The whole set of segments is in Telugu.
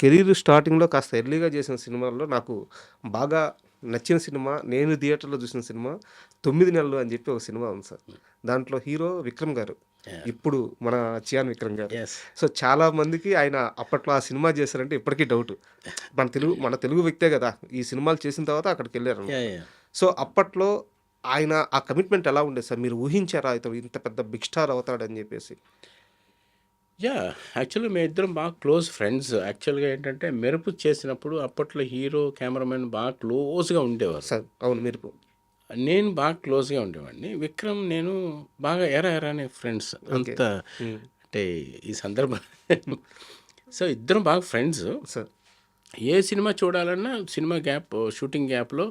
కెరీర్ స్టార్టింగ్‌లో కాస్త ఎర్లీగా చేసిన సినిమాల్లో నాకు బాగా నచ్చిన సినిమా, నేను థియేటర్‌లో చూసిన సినిమా 9 నెలలు అని చెప్పి ఒక సినిమా ఉంది సార్. దాంట్లో హీరో విక్రమ్ గారు. యాహ్! ఇప్పుడు మన చియాన్ విక్రమ్ గారు. యెస్. సో, చాలా మందికి ఆయన అప్పట్లో ఆ సినిమా చేశారంటే ఇప్పటికీ డౌటు. మన తెలుగు వ్యక్తే గదా! ఈ సినిమాలు చేసిన తర్వాత అక్కడికెళ్లారనమాట. యాహ్! యాహ్! సో, అప్పట్లో ఆయన ఆ కమిట్మెంట్ ఎలా ఉండేది సార్? మీరు ఊహించారా ఇతను ఇంత పెద్ద బిగ్ స్టార్ అవుతాడని జెప్పేసి? యాహ్! యాక్చువల్‌గా మేమిద్దరం బాగా క్లోజ్ ఫ్రెండ్స్. యాక్చువల్‌గా ఏంటంటే 'మెరుపు' చేసినప్పుడు అప్పట్లో హీరో, కెమెరామెన్ బాగా క్లోజ్‌గా ఉండేవారు. సార్ అవును. మీరు నేను బాగా క్లోజ్‌గా ఉండేవాడిని. విక్రమ్, నేను బాగా ఎరా అనే ఫ్రెండ్స్. ఓకే. అంత హ్మ్. అంటే ఈ సందర్భం సో, ఇద్దరం బాగా ఫ్రెండ్స్. సార్. ఏ సినిమా చూడాలన్నా సినిమా షూటింగ్ గ్యాప్‌లో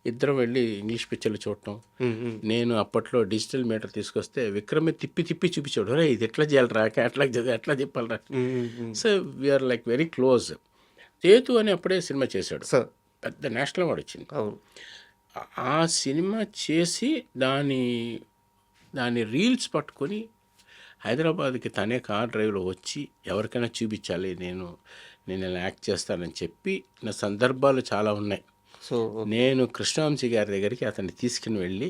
ఇద్దరం వెళ్ళి ఇంగ్లీష్ పిక్చర్‌లు చూడటం. హ్మ్. హ్మ్. నేను అప్పట్లో డిజిటల్ మీటర్ తీసుకొస్తే విక్రమే తిప్పి తిప్పి చూపించాడు. "ఒరేయ్! ఇది ఎట్లా చేయాలిరా? ఎట్లా చెప్పాలిరా?" Hmm. Hmm. Hmm. So, we're like very close. 'Sethu' అని అప్పుడే సినిమా చేశాడు. సార్. పెద్ద నేషనల్ అవార్డ్ వచ్చింది. అవును. ఆ సినిమా చేసి దాని దాని రీల్స్ పట్టుకొని హైదరాబాద్‌కి తనే కార్ డ్రైవ్‌లో వచ్చి ఎవరికైనా చూపించాలి, నేను ఇలా యాక్ట్ చేస్తానని చెప్పి నా సందర్భాలు చాలా ఉన్నాయి. సో, నేను కృష్ణవంశీ గారి దగ్గరికి అతన్ని తీసుకుని వెళ్ళి,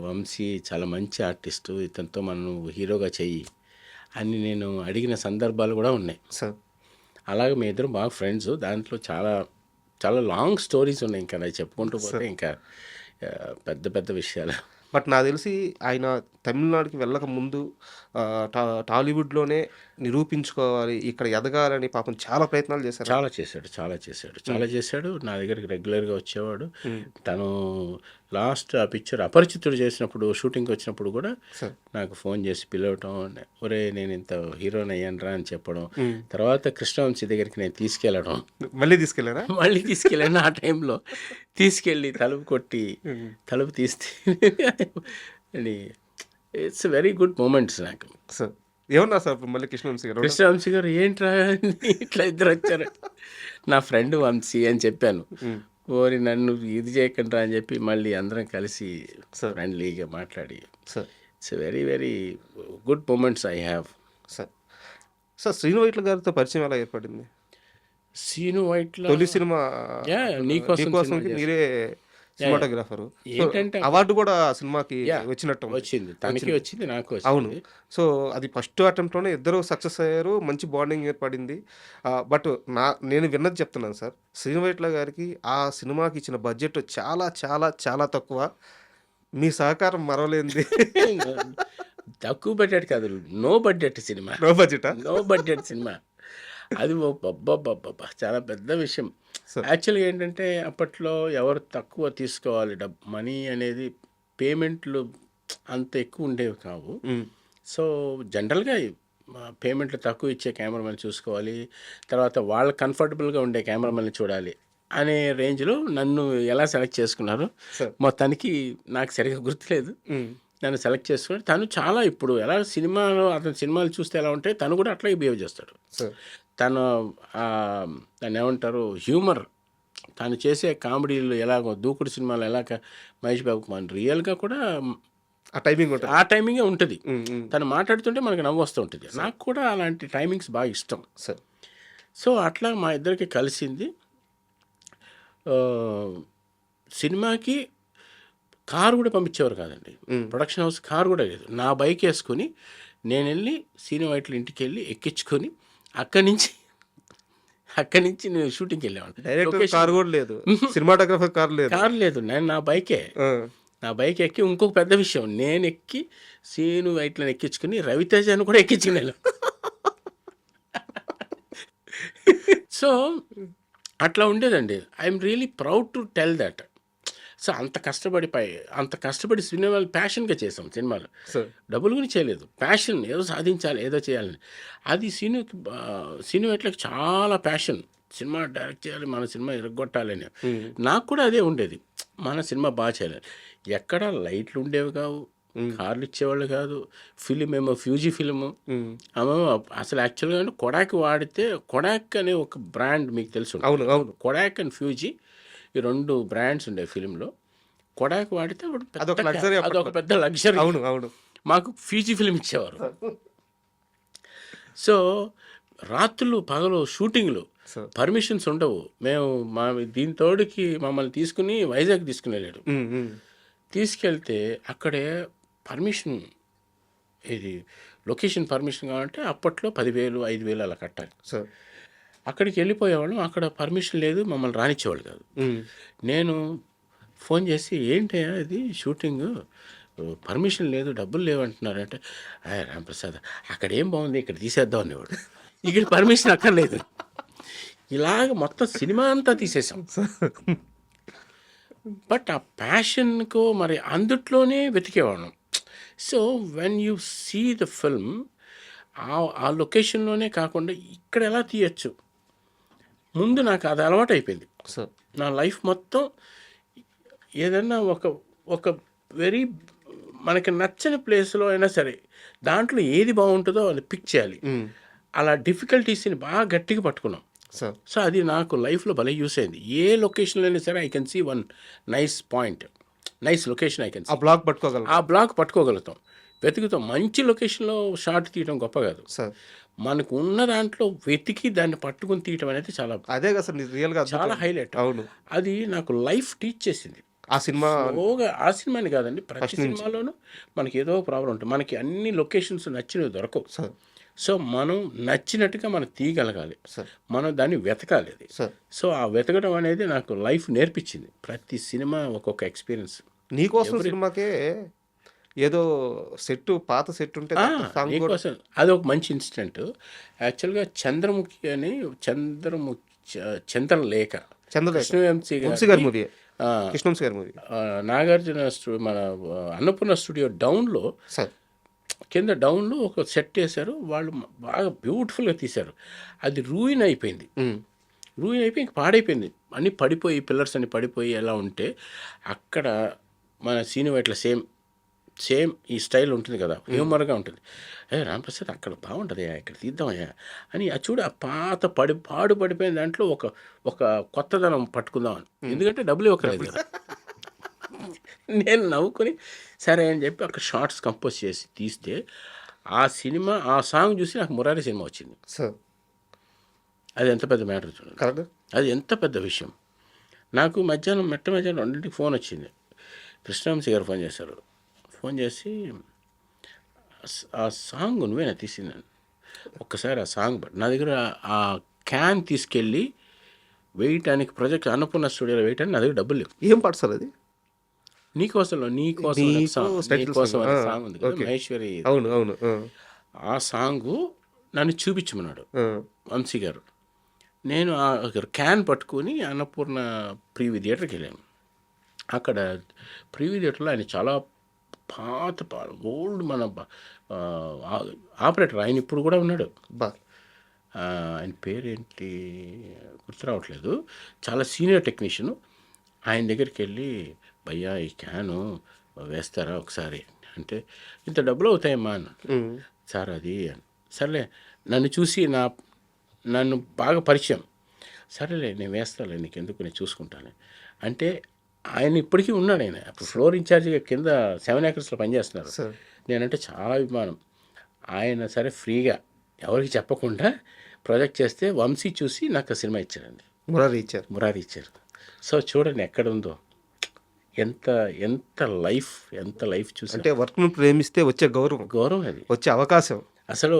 వంశీ చాలా మంచి ఆర్టిస్టు, ఇతనితో మనం హీరోగా చెయ్యి అని నేను అడిగిన సందర్భాలు కూడా ఉన్నాయి. సార్. అలాగే మీ ఇద్దరం బాగా ఫ్రెండ్స్. దాంట్లో చాలా చాలా లాంగ్ స్టోరీస్ ఉన్నాయి. ఇంకా అది చెప్పుకుంటూ పోతే ఇంకా పెద్ద పెద్ద విషయాలు. బట్ నాకు తెలిసి ఆయన తమిళనాడుకి వెళ్ళక ముందు టాలీవుడ్‌లోనే నిరూపించుకోవాలి, ఇక్కడ ఎదగాలని పాపం చాలా ప్రయత్నాలు చేశారు. చాలా చేశాడు. నా దగ్గరికి రెగ్యులర్‌గా వచ్చేవాడు. హ్మ్. తను లాస్ట్ ఆ పిక్చర్ 'అపరిచితుడు' చేసినప్పుడు షూటింగ్‌కి వచ్చినప్పుడు కూడా సార్. నాకు ఫోన్ చేసి పిలవటం, ఒరేయ్ నేను ఇంత హీరోని అయ్యానురా అని చెప్పడం. హ్మ్. తర్వాత కృష్ణవంశీ దగ్గరికి నేను తీసుకెళ్ళడం. మళ్ళీ తీసుకెళ్లారా? మళ్ళీ తీసుకెళ్ళాను. ఆ టైంలో తీసుకెళ్ళి తలుపు కొట్టి హ్మ్. తలుపు తీస్తే అని ఇట్స్ వెరీ గుడ్ మూమెంట్స్ నాకు. సార్. ఏమన్నారు సార్ అప్పుడు మళ్ళీ కృష్ణవంశీ గారు? కృష్ణవంశీ గారు ఏంట్రా ఇట్లా ఇద్దరు వచ్చారు. నా ఫ్రెండ్ వంశీ అని చెప్పాను. హ్మ్. ఓరి నన్ను ఇది చేయకుండా అని చెప్పి మళ్ళీ అందరం కలిసి సార్. ఫ్రెండ్లీగా మాట్లాడి sir. It's very very good moments I have. Sir. Sir, Srinu Vaitla గారితో పరిచయం ఎలా ఏర్పడింది? సీను వైట్ల తొలి సినిమా Yeah, నీకోసం నీకోసంకి సినిమా మీరే సినిమాటోగ్రాఫరు. సో, ఏంటంటే అవార్డు కూడా ఆ సినిమాకి Yeah, వచ్చినట్టు ఉంది. వచ్చింది. తనకి వచ్చింది, నాకు అవును. వచ్చింది. సో, అది ఫస్ట్ అటెంప్ట్‌లోనే ఇద్దరు సక్సెస్ అయ్యారు. మంచి బాండింగ్ ఏర్పడింది. బట్ నేను విన్నది చెప్తున్నాను సార్. శ్రీను వైట్ల గారికి ఆ సినిమాకి ఇచ్చిన బడ్జెట్ చాలా చాలా చాలా తక్కువ. మీ సహకారం మరవలేనిది. తక్కువ బడ్జెట్ కాదు, నో బడ్జెట్ సినిమా. నో బడ్జెటా? No budget cinema. అది అబ్బబ్బబ్బబ్బా చాలా పెద్ద విషయం. సార్. యాక్చువల్గా ఏంటంటే అప్పట్లో ఎవరు తక్కువ తీసుకోవాలి మనీ అనేది, పేమెంట్లు అంత ఎక్కువ ఉండేవి కావు. హ్మ్. సో జనరల్గా పేమెంట్లు తక్కువ ఇచ్చే కెమెరామెన్ చూసుకోవాలి, తర్వాత వాళ్ళ కంఫర్టబుల్గా ఉండే కెమెరామెన్ చూడాలి అనే రేంజ్లో నన్ను ఎలా సెలెక్ట్ చేసుకున్నారు సార్. మొత్తానికి నాకు సరిగ్గా గుర్తులేదు. హ్మ్. నన్ను సెలెక్ట్ చేసుకుని తను చాలా ఇప్పుడు ఎలా అతని సినిమాలు చూస్తే ఎలా ఉంటాయి, తను కూడా అట్లాగే బిహేవ్ చేస్తాడు. సార్. తను దాన్ని ఏమంటారు, హ్యూమర్, తను చేసే కామెడీలు ఎలాగో దూకుడు సినిమాలు ఎలాగ మహేష్ బాబు మన రియల్గా కూడా ఆ టైమింగ్ ఉంటది. ఆ టైమింగే ఉంటుంది. హ్మ్. హ్మ్. తను మాట్లాడుతుంటే మనకు నవ్వు వస్తూ ఉంటుంది. నాకు కూడా అలాంటి టైమింగ్స్ బాగా ఇష్టం. సార్. సో అట్లా మా ఇద్దరికి కలిసింది. ఆ, సినిమాకి కారు కూడా పంపించేవారు కాదండి. హ్మ్. ప్రొడక్షన్ హౌస్ కారు కూడా లేదు. నా బైక్ వేసుకొని నేను వెళ్ళి సీను వైట్ల ఇంటికి వెళ్ళి ఎక్కించుకొని అక్కడి నుంచి నేను షూటింగ్కి వెళ్ళేవాడిని. డైరెక్టర్ కార్ కూడా లేదు. సినిమాటోగ్రాఫర్ కార్ లేదు. కారు లేదు, నేను నా బైకే. ఆ. నా బైక్ ఎక్కి ఇంకొక పెద్ద విషయం, నేను ఎక్కి సీను వైట్లను ఎక్కించుకుని రవితేజను కూడా ఎక్కించుకుని వెళ్ళాను. సో అట్లా ఉండేదండి. I'm really proud to tell that. So అంత కష్టపడి సినిమాలు ప్యాషన్గా చేసాం. సినిమాలు సార్. డబ్బులు కూడా చేయలేదు, ప్యాషన్, ఏదో సాధించాలి, ఏదో చేయాలని. అది సీను వైట్లకి చాలా ప్యాషన్. సినిమా డైరెక్ట్ చేయాలి, మన సినిమా ఎరగొట్టాలని. హ్మ్. నాకు కూడా అదే ఉండేది, మన సినిమా బాగా చేయాలి. ఎక్కడ లైట్లు ఉండేవి కావు, కార్లు ఇచ్చేవాళ్ళు కాదు. ఫిలిం ఏమో ఫ్యూజీ ఫిలిము. హ్మ్. అసలు యాక్చువల్గా అంటే కొడాక్ వాడితే, కొడాక్ అనే ఒక బ్రాండ్ మీకు తెలుసు. అవును. అవును. కొడాక్ అండ్ ఫ్యూజీ, ఈ 2 బ్రాండ్స్ ఉండేవి ఫిలింలో. కొడాక్ వాడితే అదొక లగ్జరీ అప్పట్లో. అదొక పెద్ద లగ్జరీ. అవును. అవును. మాకు ఫ్యూజీ ఫిలిం ఇచ్చేవారు. సో రాత్రులు పగలు షూటింగ్లు. సో పర్మిషన్స్ ఉండవు. మేము మా దీనితోడికి మమ్మల్ని తీసుకుని వైజాగ్ తీసుకుని వెళ్ళాడు. తీసుకెళ్తే అక్కడే పర్మిషన్, ఇది లొకేషన్ పర్మిషన్ కావాలంటే అప్పట్లో 10,000 5,000 అలా కట్టాలి. సార్ అక్కడికి వెళ్ళిపోయేవాళ్ళం. అక్కడ పర్మిషన్ లేదు, మమ్మల్ని రానిచ్చేవాళ్ళు కాదు. నేను ఫోన్ చేసి ఏంటయ్యా ఇది షూటింగ్, పర్మిషన్ లేదు, డబ్బులు లేవంటున్నారంటే, రాంప్రసాద్ అక్కడ ఏం బాగుంది, ఇక్కడ తీసేద్దాం అనేవాడు. ఇక్కడ పర్మిషన్ అక్కర్లేదు. ఇలాగ మొత్తం సినిమా అంతా తీసేసాం. బట్ ఆ ప్యాషన్కు మరి అందుట్లోనే వెతికేవాళ్ళం. So when you see the film, ఆ లొకేషన్లోనే కాకుండా ఇక్కడ ఎలా తీయచ్చు, ముందు నాకు అది అలవాటు అయిపోయింది. సార్ నా లైఫ్ మొత్తం ఏదన్నా ఒక వెరీ మనకి నచ్చని ప్లేస్లో అయినా సరే దాంట్లో ఏది బాగుంటుందో అది పిక్ చేయాలి. అలా డిఫికల్టీస్ని బాగా గట్టిగా పట్టుకున్నాం. సార్ సో అది నాకు లైఫ్లో భలే యూస్ అయింది. ఏ లొకేషన్లో అయినా సరే I can see one nice point, nice location I can uh see. Block పట్టుకోగలం. ఆ బ్లాక్ పట్టుకోగలుగుతాం, వెతుకుతాం. మంచి లొకేషన్లో షార్ట్ తీయడం గొప్ప కాదు, సార్ మనకు ఉన్న దాంట్లో వెతికి దాన్ని పట్టుకుని తీయటం అనేది చాలా అదే కదా సార్ రియల్గా చాలా హైలైట్. అవును. అది నాకు లైఫ్ టీచ్ చేసింది. ఆ సినిమా స్లోగా, ఆ సినిమాని కాదండి, ప్రతి సినిమాలోనూ మనకి ఏదో ప్రాబ్లం ఉంటుంది. మనకి అన్ని లొకేషన్స్ నచ్చినవి దొరకవు. సార్ సో మనం నచ్చినట్టుగా మనం తీయగలగాలి, సార్ మనం దాన్ని వెతకాలి. అది సార్ సో ఆ వెతకడం అనేది నాకు లైఫ్ నేర్పించింది. ప్రతి సినిమా ఒక్కొక్క ఎక్స్పీరియన్స్. నీకోసం సినిమాకే ఏదో సెట్, పాత సెట్ ఉంటే సాంగ్ కూడా నీకోసం అది ఒక మంచి ఇన్సిడెంట్. యాక్చువల్గా చంద్రముఖి అని చంద్రలేఖ చంద్రలేఖ కృష్ణవంశీ వంశీ గారి మూవీ, కృష్ణవంశీ గారి మూవీ. నాగార్జున మన అన్నపూర్ణ స్టూడియో డౌన్లో, సార్ కింద డౌన్లో ఒక సెట్ వేశారు. వాళ్ళు బాగా బ్యూటిఫుల్గా తీశారు. అది రూయిన్ అయిపోయింది. రూయిన్ అయిపోయి ఇంక పాడైపోయింది. అన్నీ పడిపోయి, పిల్లర్స్ అన్ని పడిపోయి ఎలా ఉంటే అక్కడ మన సీనివైట్ల సేమ్ ఈ స్టైల్ ఉంటుంది కదా, హ్యూమర్గా ఉంటుంది. రాంప్రసాద్ అక్కడ బాగుంటుందయ్యా, ఇక్కడ తీద్దామయ్యా అని. అది చూడు, ఆ పాత పాడిపోయిన దాంట్లో ఒక కొత్తదనం పట్టుకుందామని. ఎందుకంటే డబ్బులు ఇవ్వకలేదు కదా. నేను నవ్వుకొని సరే అని చెప్పి అక్కడ షార్ట్స్ కంపోజ్ చేసి తీస్తే ఆ సినిమా, ఆ సాంగ్ చూసి నాకు మురారి సినిమా వచ్చింది. సార్ అది ఎంత పెద్ద మ్యాటర్ చూడండి, కరెక్ట్. అది ఎంత పెద్ద విషయం. నాకు మధ్యాహ్నం 2:00 ఫోన్ వచ్చింది. కృష్ణవంశీ గారు ఫోన్ చేశారు. ఫోన్ చేసి ఆ సాంగ్ నువ్వేనా తీసిందని. ఒక్కసారి ఆ సాంగ్ నా దగ్గర ఆ క్యాన్ తీసుకెళ్ళి వేయటానికి, ప్రాజెక్ట్ అన్నపూర్ణ స్టూడియోలో వేయటానికి నా దగ్గర డబ్బులు లేవు. ఏం పాట సార్ అది? నీకోసం అనే సాంగ్ ఉంది కదా, మహేశ్వరి. అవును అవును. ఆ సాంగు నన్ను చూపించమన్నాడు వంశీ గారు. నేను ఆ క్యాన్ పట్టుకొని అన్నపూర్ణ ప్రీవ్యూ థియేటర్కి వెళ్ళాను. అక్కడ ప్రీవ్యూ థియేటర్లో ఆయన చాలా పాత ఓల్డ్ మన ఆపరేటర్, ఆయన ఇప్పుడు కూడా ఉన్నాడు. బా ఆయన పేరేంటి గుర్తు రావట్లేదు. చాలా సీనియర్ టెక్నీషియను. ఆయన దగ్గరికి వెళ్ళి, భయ్యా ఈ క్యాను వేస్తారా ఒకసారి అంటే, ఇంత డబ్బులు అవుతాయమ్మా అన్న. సార్ అది సర్లే, నన్ను చూసి నన్ను బాగా పరిచయం. సరేలే నేను వేస్తాలే, నీకు ఎందుకు, నేను చూసుకుంటాను అంటే. ఆయన ఇప్పటికీ ఉన్నాడు. ఆయన అప్పుడు ఫ్లోర్ ఇన్ఛార్జిగా కింద 7 acresలో పనిచేస్తున్నారు. నేనంటే చాలా అభిమానం. ఆయన సరే ఫ్రీగా ఎవరికి చెప్పకుండా ప్రాజెక్ట్ చేస్తే వంశీ చూసి నాకు సినిమా ఇచ్చారండి. మురారి ఇచ్చారు. సో చూడండి ఎక్కడ ఉందో, ఎంత లైఫ్ చూసి. అంటే వర్క్ను ప్రేమిస్తే వచ్చే గౌరవం, అది వచ్చే అవకాశం అసలు